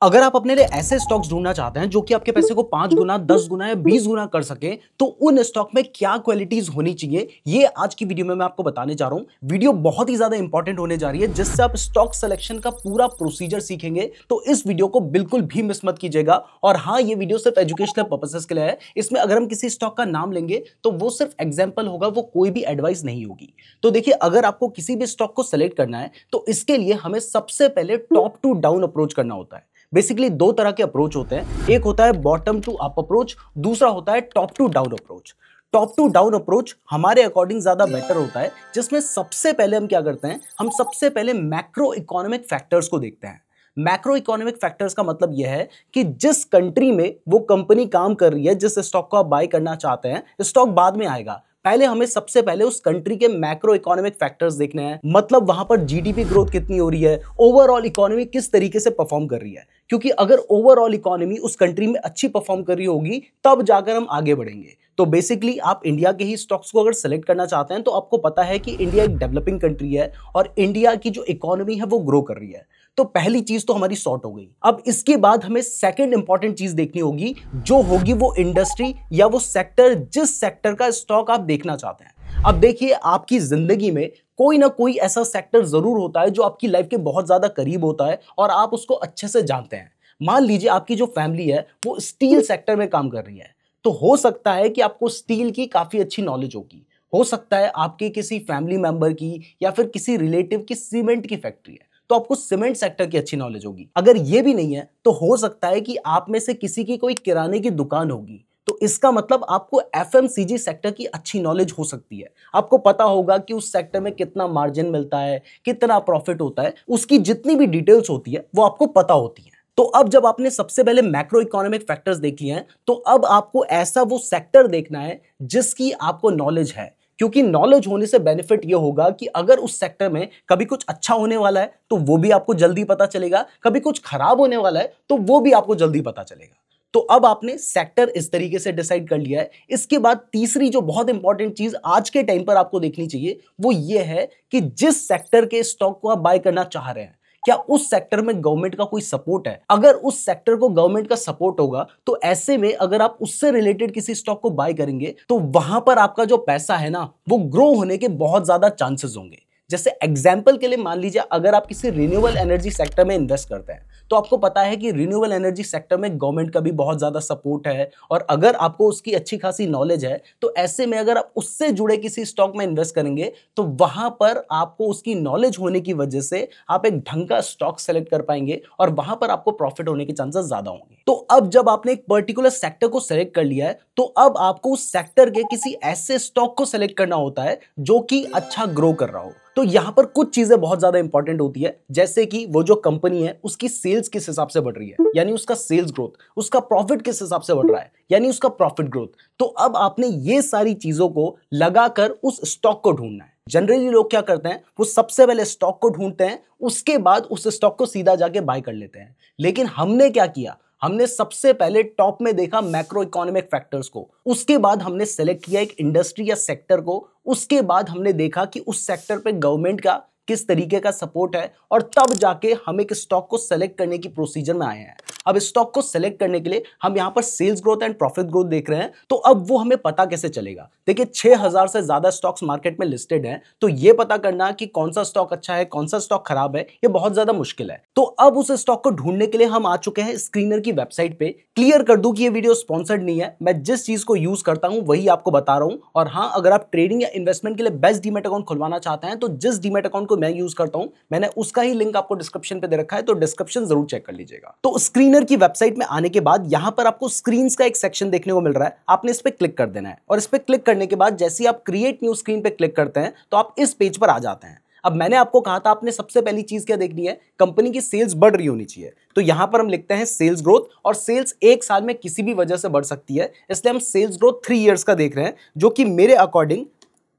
अगर आप अपने लिए ऐसे स्टॉक्स ढूंढना चाहते हैं जो कि आपके पैसे को 5 गुना, 10 गुना या 20 गुना कर सके, तो उन स्टॉक में क्या क्वालिटीज होनी चाहिए, ये आज की वीडियो में मैं आपको बताने जा रहा हूं। वीडियो बहुत ही ज्यादा इंपॉर्टेंट होने जा रही है, जिससे आप स्टॉक सिलेक्शन का पूरा प्रोसीजर सीखेंगे। तो इस वीडियो को बिल्कुल भी मिस मत कीजिएगा। और हाँ, ये वीडियो सिर्फ एजुकेशनल पर्पसेस के लिए है। इसमें अगर हम किसी स्टॉक का नाम लेंगे तो वो सिर्फ एग्जाम्पल होगा, वो कोई भी एडवाइस नहीं होगी। तो देखिए, अगर आपको किसी भी स्टॉक को सेलेक्ट करना है तो इसके लिए हमें सबसे पहले टॉप टू डाउन अप्रोच करना होता है। बेसिकली दो तरह के अप्रोच होते हैं, एक होता है बॉटम टू अप अप्रोच, दूसरा होता है top to down approach. Top to down approach हमारे अकॉर्डिंग ज्यादा बेटर होता है, जिसमें सबसे पहले हम क्या करते हैं, हम सबसे पहले मैक्रो इकोनॉमिक फैक्टर्स को देखते हैं। मैक्रो इकोनॉमिक फैक्टर्स का मतलब यह है कि जिस कंट्री में वो कंपनी काम कर रही है, जिस स्टॉक को आप बाय करना चाहते हैं, स्टॉक बाद में आएगा, पहले हमें सबसे पहले उस कंट्री के मैक्रो इकोनॉमिक फैक्टर्स देखने हैं। मतलब वहां पर जीडीपी ग्रोथ कितनी हो रही है, ओवरऑल इकोनॉमी किस तरीके से परफॉर्म कर रही है। क्योंकि अगर ओवरऑल इकोनॉमी उस कंट्री में अच्छी परफॉर्म कर रही होगी, तब जाकर हम आगे बढ़ेंगे। तो बेसिकली आप इंडिया के ही स्टॉक्स को अगर सेलेक्ट करना चाहते हैं, तो आपको पता है कि इंडिया एक डेवलपिंग कंट्री है और इंडिया की जो इकोनॉमी है वो ग्रो कर रही है। तो पहली चीज तो हमारी सॉर्ट हो गई। अब इसके बाद हमें सेकंड इंपॉर्टेंट चीज देखनी होगी, जो होगी वो इंडस्ट्री या वो सेक्टर, जिस सेक्टर का स्टॉक आप देखना चाहते हैं। अब देखिए, आपकी जिंदगी में कोई ना कोई ऐसा सेक्टर जरूर होता है जो आपकी लाइफ के बहुत ज्यादा करीब होता है और आप उसको अच्छे से जानते हैं। मान लीजिए आपकी जो फैमिली है वो स्टील सेक्टर में काम कर रही है, तो हो सकता है कि आपको स्टील की काफी अच्छी नॉलेज होगी। हो सकता है आपके किसी फैमिली मेंबर की या फिर किसी रिलेटिव की सीमेंट की फैक्ट्री है, तो आपको सीमेंट सेक्टर की अच्छी नॉलेज होगी। अगर ये भी नहीं है तो हो सकता है कि आप में से किसी की कोई किराने की दुकान होगी, तो इसका मतलब आपको एफएमसीजी सेक्टर की अच्छी नॉलेज हो सकती है। आपको पता होगा कि उस सेक्टर में कितना मार्जिन मिलता है, कितना प्रॉफिट होता है, उसकी जितनी भी डिटेल्स होती है वो आपको पता होती है। तो अब जब आपने सबसे पहले मैक्रो इकोनॉमिक फैक्टर्स देख लिए हैं, तो अब आपको ऐसा वो सेक्टर देखना है जिसकी आपको नॉलेज है। क्योंकि नॉलेज होने से बेनिफिट ये होगा कि अगर उस सेक्टर में कभी कुछ अच्छा होने वाला है तो वो भी आपको जल्दी पता चलेगा, कभी कुछ खराब होने वाला है तो वो भी आपको जल्दी पता चलेगा। तो अब आपने सेक्टर इस तरीके से डिसाइड कर लिया है। इसके बाद तीसरी जो बहुत इंपॉर्टेंट चीज आज के टाइम पर आपको देखनी चाहिए, वो ये है कि जिस सेक्टर के स्टॉक को आप बाय करना चाह रहे हैं, क्या उस सेक्टर में गवर्नमेंट का कोई सपोर्ट है। अगर उस सेक्टर को गवर्नमेंट का सपोर्ट होगा, तो ऐसे में अगर आप उससे रिलेटेड किसी स्टॉक को बाय करेंगे, तो वहां पर आपका जो पैसा है ना, वो ग्रो होने के बहुत ज्यादा चांसेस होंगे। जैसे एग्जाम्पल के लिए मान लीजिए, अगर आप किसी रिन्यूएबल एनर्जी सेक्टर में इन्वेस्ट करते हैं, तो आपको पता है कि रिन्यूएबल एनर्जी सेक्टर में गवर्नमेंट का भी बहुत ज्यादा सपोर्ट है। और अगर आपको उसकी अच्छी खासी नॉलेज है, तो ऐसे में अगर आप उससे जुड़े किसी स्टॉक में इन्वेस्ट करेंगे, तो वहां पर आपको उसकी नॉलेज होने की वजह से आप एक ढंग का स्टॉक सेलेक्ट कर पाएंगे और वहां पर आपको प्रॉफिट होने के चांसेस ज्यादा होंगे। तो अब जब आपने एक पर्टिकुलर सेक्टर को सेलेक्ट कर लिया है, तो अब आपको उस सेक्टर के किसी ऐसे स्टॉक को सेलेक्ट करना होता है जो कि अच्छा ग्रो कर रहा हो। तो यहां पर कुछ चीजें बहुत ज्यादा इंपॉर्टेंट होती है, जैसे कि वो जो कंपनी है उसकी सेल्स किस हिसाब से बढ़ रही है, यानी उसका सेल्स ग्रोथ, उसका प्रॉफिट किस हिसाब से बढ़ रहा है, यानी उसका प्रॉफिट ग्रोथ। तो अब आपने ये सारी चीजों को लगाकर उस स्टॉक को ढूंढना है। जनरली लोग क्या करते हैं, वो सबसे पहले स्टॉक को ढूंढते हैं, उसके बाद उस स्टॉक को सीधा जाके बाय कर लेते हैं। लेकिन हमने क्या किया, हमने सबसे पहले टॉप में देखा मैक्रो इकोनॉमिक फैक्टर्स को, उसके बाद हमने सेलेक्ट किया एक इंडस्ट्री या सेक्टर को, उसके बाद हमने देखा कि उस सेक्टर पे गवर्नमेंट का किस तरीके का सपोर्ट है, और तब जाके हम एक स्टॉक को सेलेक्ट करने की प्रोसीजर में आए हैं। अब स्टॉक को सेलेक्ट करने के लिए हम यहां पर sales growth and profit growth देख रहे हैं। तो अब वो हमें पता कैसे चलेगा, देखिए 6000 से ज्यादा स्टॉक्स मार्केट में लिस्टेड हैं, तो ये पता करना कि कौन सा स्टॉक अच्छा है, कौन सा स्टॉक खराब है, ये बहुत ज्यादा मुश्किल है। तो अब उस स्टॉक को ढूंढने के लिए हम आ चुके हैं स्क्रीनर की वेबसाइट पे। क्लियर कर दूं कि ये वीडियो स्पॉन्सर्ड नहीं है, मैं जिस चीज को यूज करता हूं वही आपको बता रहा हूं। और हाँ, अगर आप ट्रेडिंग या इन्वेस्टमेंट के लिए बेस्ट डीमैट अकाउंट खुलवाना चाहते हैं, तो जिस डीमैट अकाउंट को मैं यूज करता हूं, मैंने उसका ही लिंक आपको डिस्क्रिप्शन पे दे रखा है, तो डिस्क्रिप्शन जरूर चेक कर लीजिएगा। तो स्क्रीनर की वेबसाइट में आने के बाद यहां पर आपको स्क्रीन्स का एक सेक्शन देखने को मिल रहा है, आपने इस पे क्लिक कर देना है। और इस पे क्लिक करने के बाद जैसे ही आप क्रिएट न्यू स्क्रीन पे क्लिक करते हैं, तो आप इस पेज पर आ जाते हैं। अब मैंने आपको कहा था, आपने सबसे पहली चीज क्या देखनी है, कंपनी की सेल्स बढ़ रही होनी चाहिए। तो यहां पर हम लिखते हैं सेल्स ग्रोथ, और सेल्स एक साल में किसी भी वजह से बढ़ सकती है, इसलिए हम सेल्स ग्रोथ 3 इयर्स का देख रहे हैं, जो कि मेरे अकॉर्डिंग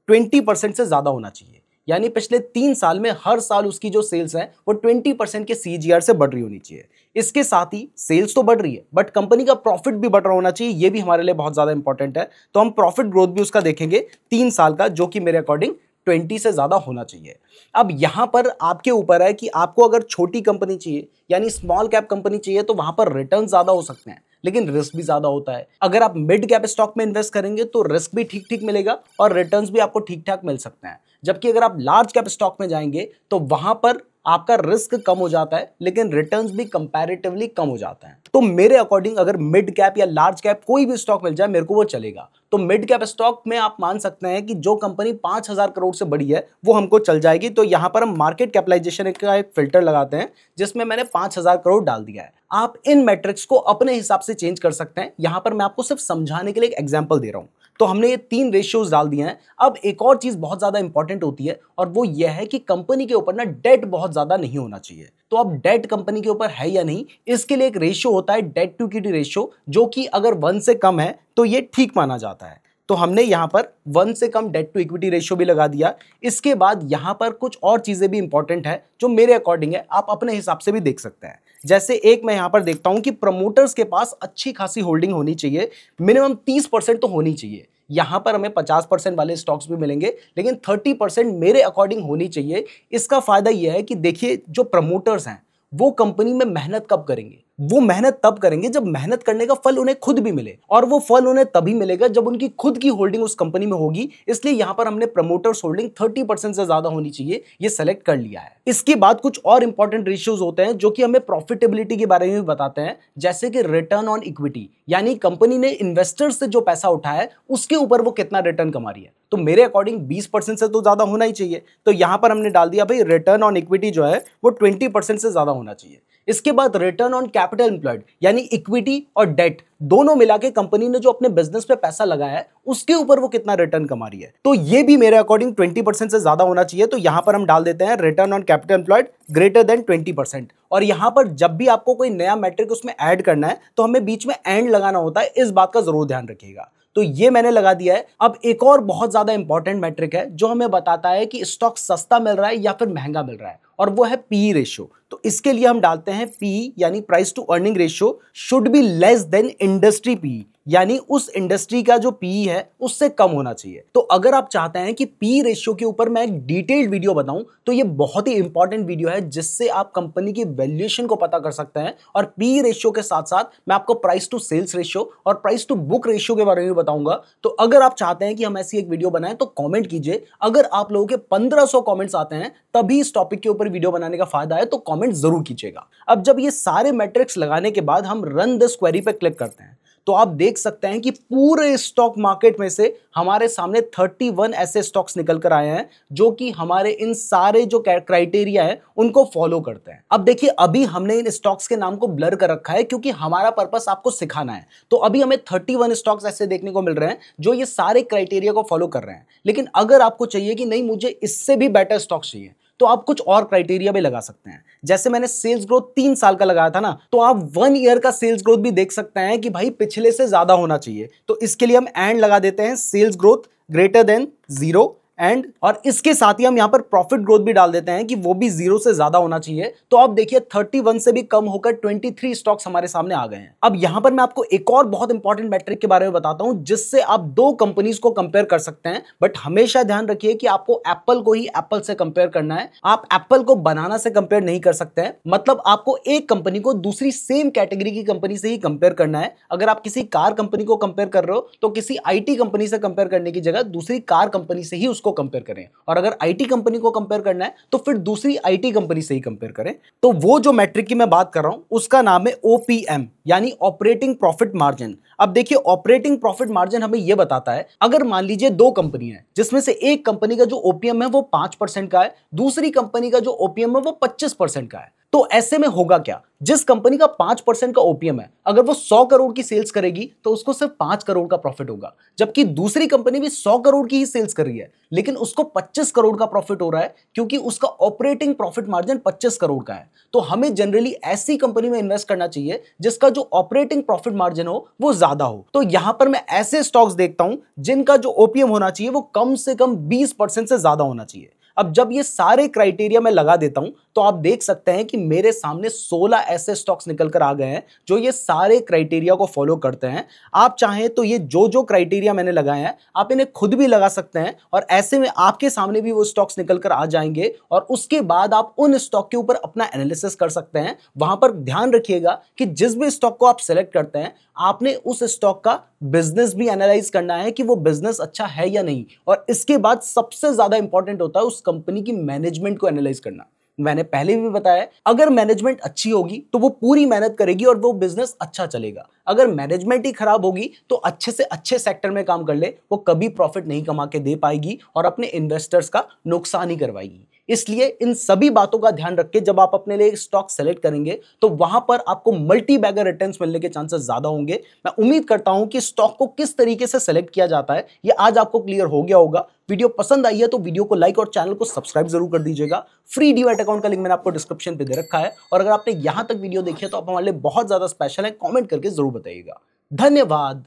20% से ज्यादा होना चाहिए। यानी पिछले 3 साल में हर साल उसकी जो सेल्स है वो 20% के CAGR से बढ़ रही होनी चाहिए। इसके साथ ही सेल्स तो बढ़ रही है, बट कंपनी का प्रॉफिट भी बढ़ रहा होना चाहिए, ये भी हमारे लिए बहुत ज्यादा इंपॉर्टेंट है। तो हम प्रॉफिट ग्रोथ भी उसका देखेंगे 3 साल का, जो कि मेरे अकॉर्डिंग 20 से ज्यादा होना चाहिए। अब यहां पर आपके ऊपर है कि आपको अगर छोटी कंपनी चाहिए यानी स्मॉल कैप कंपनी चाहिए तो वहां पर रिटर्न ज्यादा हो सकते हैं लेकिन रिस्क भी ज्यादा होता है। अगर आप मिड कैप स्टॉक में इन्वेस्ट करेंगे तो रिस्क भी ठीक ठीक मिलेगा और रिटर्न्स भी आपको ठीक ठाक मिल सकते हैं। जबकि अगर आप लार्ज कैप स्टॉक में जाएंगे तो वहां पर आपका रिस्क कम हो जाता है लेकिन रिटर्न्स भी कंपैरेटिवली कम हो जाता है। तो मेरे अकॉर्डिंग अगर मिड कैप या लार्ज कैप कोई भी स्टॉक मिल जाए मेरे को वो चलेगा। तो मिड कैप स्टॉक में आप मान सकते हैं कि जो कंपनी 5,000 करोड़ से बड़ी है वो हमको चल जाएगी। तो यहां पर हम मार्केट कैपिटलाइजेशन का एक फिल्टर लगाते हैं जिसमें मैंने 5,000 करोड़ डाल दिया है। आप इन मैट्रिक्स को अपने हिसाब से चेंज कर सकते हैं। यहां पर मैं आपको सिर्फ समझाने के लिए एक एग्जांपल दे रहा हूं। तो हमने ये 3 रेशियोज डाल दिए हैं। अब एक और चीज बहुत ज्यादा इंपॉर्टेंट होती है और वो ये है कि कंपनी के ऊपर ना डेट बहुत ज्यादा नहीं होना चाहिए। तो अब डेट कंपनी के ऊपर है या नहीं, इसके लिए एक रेशियो होता है डेट टू इक्विटी रेशियो, जो कि अगर 1 से कम है तो ये ठीक माना जाता है। तो हमने यहां पर 1 से कम डेट टू इक्विटी रेशियो भी लगा दिया। इसके बाद यहां पर कुछ और चीजें भी इंपॉर्टेंट है जो मेरे अकॉर्डिंग है, आप अपने हिसाब से भी देख सकते हैं। जैसे एक मैं यहां पर देखता हूं कि प्रमोटर्स के पास अच्छी खासी होल्डिंग होनी चाहिए, मिनिमम 30% तो होनी चाहिए। यहां पर हमें 50% वाले स्टॉक्स भी मिलेंगे लेकिन 30% मेरे अकॉर्डिंग होनी चाहिए। इसका फायदा यह है कि देखिए जो प्रमोटर्स हैं वो कंपनी में मेहनत कब करेंगे, वो मेहनत तब करेंगे जब मेहनत करने का फल उन्हें खुद भी मिले, और वो फल उन्हें तभी मिलेगा जब उनकी खुद की होल्डिंग उस कंपनी में होगी। इसलिए यहां पर हमने प्रमोटर्स होल्डिंग 30% से ज्यादा होनी चाहिए ये सेलेक्ट कर लिया है। इसके बाद कुछ और इंपॉर्टेंट रेशियोज होते हैं जो कि हमें प्रॉफिटेबिलिटी के बारे में भी बताते हैं, जैसे कि रिटर्न ऑन इक्विटी, यानी कंपनी ने इन्वेस्टर्स से जो पैसा उठाया है उसके ऊपर वो कितना रिटर्न कमा रही है। तो मेरे अकॉर्डिंग 20% से तो ज्यादा होना ही चाहिए। तो यहां पर हमने डाल दिया भाई रिटर्न ऑन इक्विटी जो है वो 20% से ज्यादा होना चाहिए। इसके बाद रिटर्न ऑन कैपिटल एम्प्लॉयड, यानी इक्विटी और डेट दोनों मिला के कंपनी ने जो अपने बिजनेस पे पैसा लगाया है उसके ऊपर वो कितना रिटर्न कमा रही है। तो ये भी मेरे अकॉर्डिंग 20% से ज्यादा होना चाहिए। तो यहां पर हम डाल देते हैं return on capital employed greater than 20%। और यहां पर जब भी आपको कोई नया मैट्रिक उसमें ऐड करना है तो हमें बीच में एंड लगाना होता है, इस बात का जरूर ध्यान रखिएगा। तो ये मैंने लगा दिया है। अब एक और बहुत ज्यादा इंपॉर्टेंट मैट्रिक है जो हमें बताता है कि स्टॉक सस्ता मिल रहा है या फिर महंगा मिल रहा है, और वो है पीई रेशियो। तो इसके लिए हम डालते हैं पीई यानी price to earning ratio should be less than industry PE, यानी उस इंडस्ट्री का जो पीई है उससे कम होना चाहिए। तो अगर आप चाहते हैं कि पीई रेशियो के ऊपर मैं एक डिटेल्ड वीडियो बताऊं तो ये बहुत ही इंपॉर्टेंट वीडियो है जिससे आप कंपनी की वैल्यूएशन को पता कर सकते हैं। और पीई रेशियो के साथ साथ मैं आपको प्राइस टू सेल्स रेशियो और प्राइस टू बुक रेशियो के बारे में बताऊंगा। तो अगर आप चाहते हैं कि हम ऐसी एक वीडियो बनाएं तो कॉमेंट कीजिए। अगर आप लोगों के 1500 कॉमेंट्स आते हैं तभी इस टॉपिक के ऊपर वीडियो बनाने का फायदा है, तो कॉमेंट जरूर कीजिएगा। अब जब ये सारे मैट्रिक्स लगाने के बाद हम रन दिस क्वेरी पे क्लिक करते हैं तो आप देख सकते हैं कि पूरे स्टॉक मार्केट में से हमारे सामने 31 ऐसे स्टॉक्स निकल कर आए हैं जो कि हमारे इन सारे जो क्राइटेरिया है उनको फॉलो करते हैं। अब देखिए अभी हमने इन स्टॉक्स के नाम को ब्लर कर रखा है क्योंकि हमारा पर्पस आपको सिखाना है। तो अभी हमें 31 स्टॉक्स ऐसे देखने को मिल रहे हैं जो ये सारे क्राइटेरिया को फॉलो कर रहे हैं। लेकिन अगर आपको चाहिए कि नहीं मुझे इससे भी बेटर स्टॉक्स चाहिए तो आप कुछ और क्राइटेरिया भी लगा सकते हैं। जैसे मैंने सेल्स ग्रोथ 3 साल का लगाया था ना, तो आप 1 ईयर का सेल्स ग्रोथ भी देख सकते हैं कि भाई पिछले से ज्यादा होना चाहिए। तो इसके लिए हम एंड लगा देते हैं sales growth greater than 0 and, और इसके साथ ही हम यहां पर प्रॉफिट ग्रोथ भी डाल देते हैं कि वो भी 0 से ज्यादा होना चाहिए। तो आप देखिए 31 से भी कम होकर 23 स्टॉक्स हमारे सामने आ गए हैं। अब यहां पर मैं आपको एक और बहुत इंपॉर्टेंट मैट्रिक के बारे में बताता हूं जिससे आप 2 कंपनीज को कंपेयर कर सकते हैं। बट हमेशा ध्यान रखिए कि आपको एप्पल को ही एप्पल से कंपेयर करना है, आप एप्पल को बनाना से कंपेयर नहीं कर सकते हैं। मतलब आपको एक कंपनी को दूसरी सेम कैटेगरी की कंपनी से ही कंपेयर करना है। अगर आप किसी कार कंपनी को कंपेयर कर रहे हो तो किसी आईटी कंपनी से कंपेयर करने की जगह दूसरी कार कंपनी से ही उसको कंपेयर करें, और अगर आईटी कंपनी को कंपेयर करना है तो फिर दूसरी आईटी कंपनी से ही कंपेयर करें। तो वो जो मैट्रिक की मैं बात कर रहा हूं उसका नाम है ओपीएम यानी ऑपरेटिंग प्रॉफिट मार्जिन। अब देखिए ऑपरेटिंग प्रॉफिट मार्जिन हमें यह बताता है, अगर मान लीजिए 2 कंपनी है जिसमें से एक कंपनी का जो ओपीएम है वो 5% का है, दूसरी कंपनी का जो ओपीएम है वो 25% का है। तो ऐसे में होगा क्या, जिस कंपनी का 5% का ओपीएम है अगर वो 100 करोड़ की सेल्स करेगी तो उसको सिर्फ 5 करोड़ का प्रॉफिट होगा, जबकि दूसरी कंपनी भी 100 करोड़ की ही सेल्स कर रही है लेकिन उसको 25 करोड़ का प्रॉफिट हो रहा है क्योंकि उसका ऑपरेटिंग प्रॉफिट मार्जिन 25 करोड़ का है। तो हमें जनरली ऐसी कंपनी में इन्वेस्ट करना चाहिए जिसका जो ऑपरेटिंग प्रॉफिट मार्जिन हो वो ज्यादा हो। तो यहां पर मैं ऐसे स्टॉक्स देखता हूं जिनका जो ओपीएम होना चाहिए वो कम से कम 20% से ज्यादा होना चाहिए। अब जब ये सारे क्राइटेरिया मैं लगा देता हूं तो आप देख सकते हैं कि मेरे सामने 16 ऐसे स्टॉक्स निकल कर आ गए हैं जो ये सारे क्राइटेरिया को फॉलो करते हैं। आप चाहें तो ये जो जो क्राइटेरिया मैंने लगाए हैं आप इन्हें खुद भी लगा सकते हैं और ऐसे में आपके सामने भी वो स्टॉक्स निकल कर आ जाएंगे और उसके बाद आप उन स्टॉक के ऊपर अपना एनालिसिस कर सकते हैं। वहां पर ध्यान रखिएगा कि जिस भी स्टॉक को आप सेलेक्ट करते हैं आपने उस स्टॉक का बिजनेस भी एनालाइज करना है कि वो बिजनेस अच्छा है या नहीं, और इसके बाद सबसे ज्यादा इंपॉर्टेंट होता है उस कंपनी की मैनेजमेंट को एनालाइज करना। मैंने पहले भी बताया, अगर मैनेजमेंट अच्छी होगी तो वो पूरी मेहनत करेगी और वो बिजनेस अच्छा चलेगा। अगर मैनेजमेंट ही खराब होगी तो अच्छे से अच्छे सेक्टर में काम कर ले, वो कभी प्रॉफिट नहीं कमा के दे पाएगी और अपने इन्वेस्टर्स का नुकसान ही करवाएगी। इसलिए इन सभी बातों का ध्यान रख के जब आप अपने लिए स्टॉक सेलेक्ट करेंगे तो वहां पर आपको मल्टी बैगर रिटर्न्स मिलने के चांसेस ज्यादा होंगे। मैं उम्मीद करता हूं कि स्टॉक को किस तरीके से सेलेक्ट किया जाता है ये आज आपको क्लियर हो गया होगा। वीडियो पसंद आई है तो वीडियो को लाइक और चैनल को सब्सक्राइब जरूर कर दीजिएगा। फ्री डीमैट अकाउंट का लिंक मैंने आपको डिस्क्रिप्शन पे दे रखा है और अगर आपने यहां तक वीडियो देखी है तो आप हमारे लिए बहुत ज्यादा स्पेशल है, कमेंट करके जरूर बताइएगा। धन्यवाद।